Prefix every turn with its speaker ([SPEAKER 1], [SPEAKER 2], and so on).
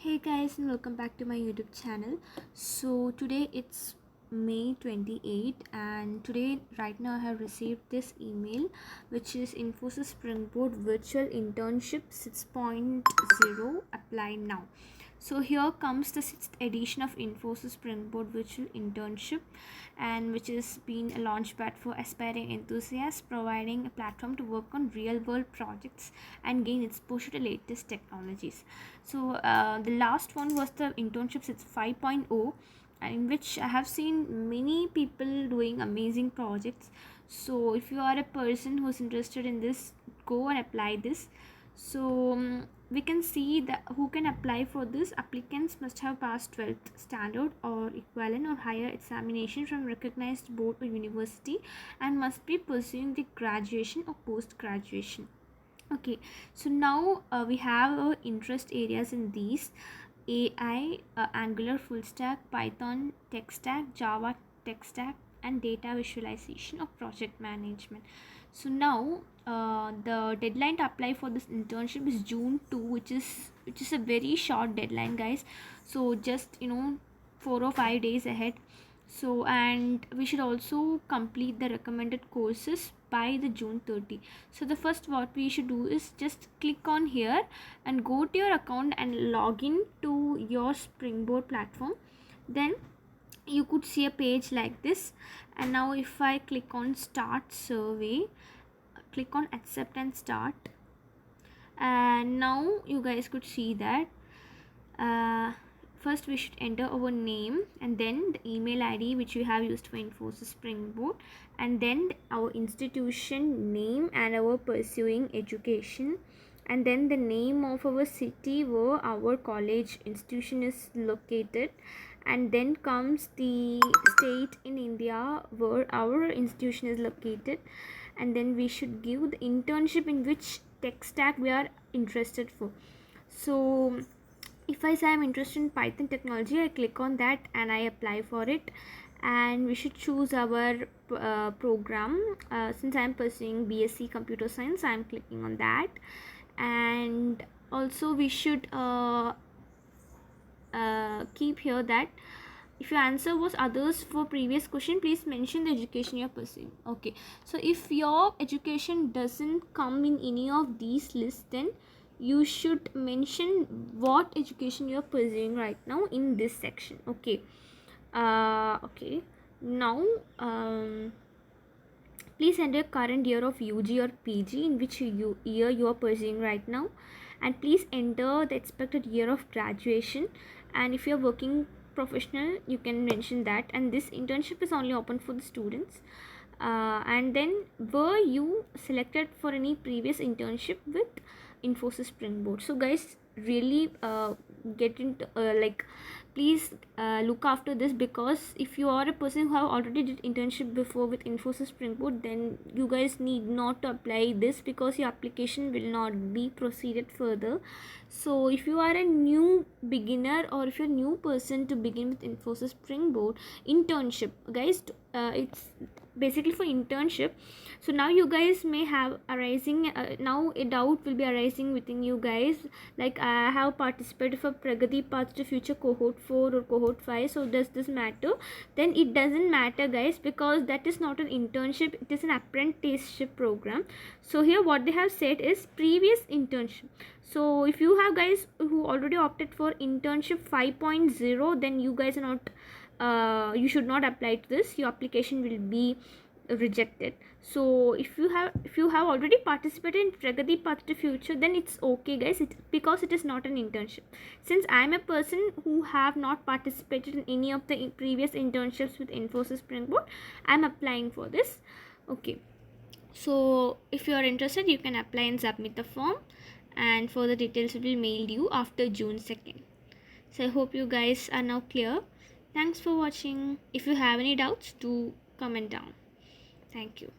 [SPEAKER 1] Hey guys, and welcome back to my YouTube channel. So today it's May 28th, and today right now I have received this email, which is Infosys Springboard Virtual Internship 6.0 apply now. So here comes the 6th edition of Infosys Springboard Virtual Internship, and which is being a launchpad for aspiring enthusiasts, providing a platform to work on real world projects and gain exposure to latest technologies. So the last one was the Internships 5.0, in which I have seen many people doing amazing projects. So if you are a person who is interested in this, go and apply this. So we can see that who can apply for this. Applicants must have passed 12th standard or equivalent or higher examination from recognized board or university, and must be pursuing the graduation or post graduation. Okay, so now we have our interest areas in these: AI, Angular full stack, Python tech stack, Java tech stack, and data visualization or project management. So now the deadline to apply for this internship is June 2, which is a very short deadline, guys. So just 4 or 5 days ahead. So, and we should also complete the recommended courses by the June 30. So the first what we should do is just click on here and go to your account and log in to your Springboard platform. Then you could see a page like this, and now if I click on start survey, click on accept and start, and now you guys could see that first we should enter our name, and then the email ID which we have used for Infosys Springboard, and then our institution name and our pursuing education, and then the name of our city where our college institution is located, and then comes the state in India where our institution is located, and then we should give the internship in which tech stack we are interested for. So if I say I'm interested in Python technology, I click on that and I apply for it, and we should choose our program. Since I'm pursuing BSc Computer Science, I'm clicking on that, and also we should keep here that if your answer was others for previous question, please mention the education you're pursuing. Okay, so if your education doesn't come in any of these lists, then you should mention what education you're pursuing right now in this section. Okay, okay, now please enter current year of UG or PG in which year you are pursuing right now, and please enter the expected year of graduation, and if you're working professional you can mention that, and this internship is only open for the students, and then were you selected for any previous internship with Infosys Springboard. So guys, really get into please look after this, because if you are a person who have already did internship before with Infosys Springboard, then you guys need not to apply this, because your application will not be proceeded further. So if you are a new beginner, or if you're a new person to begin with Infosys Springboard internship, guys, it's basically for internship. So now you guys may have arising now a doubt will be arising within you guys, like I have participated for Pragati Path to Future cohort 4 or cohort 5, so does this matter? Then it doesn't matter, guys, because that is not an internship, it is an apprenticeship program. So here what they have said is previous internship. So if you have guys who already opted for internship 5.0, then you guys are not you should not apply to this, your application will be rejected. So if you have already participated in Pragati Path to Future, then it's okay, guys, because it is not an internship. Since I am a person who have not participated in any of the previous internships with Infosys Springboard, I am applying for this. Okay, so if you are interested, you can apply and submit the form, and further details will be mailed you after June 2nd. So I hope you guys are now clear. Thanks for watching. If you have any doubts, do comment down. Thank you.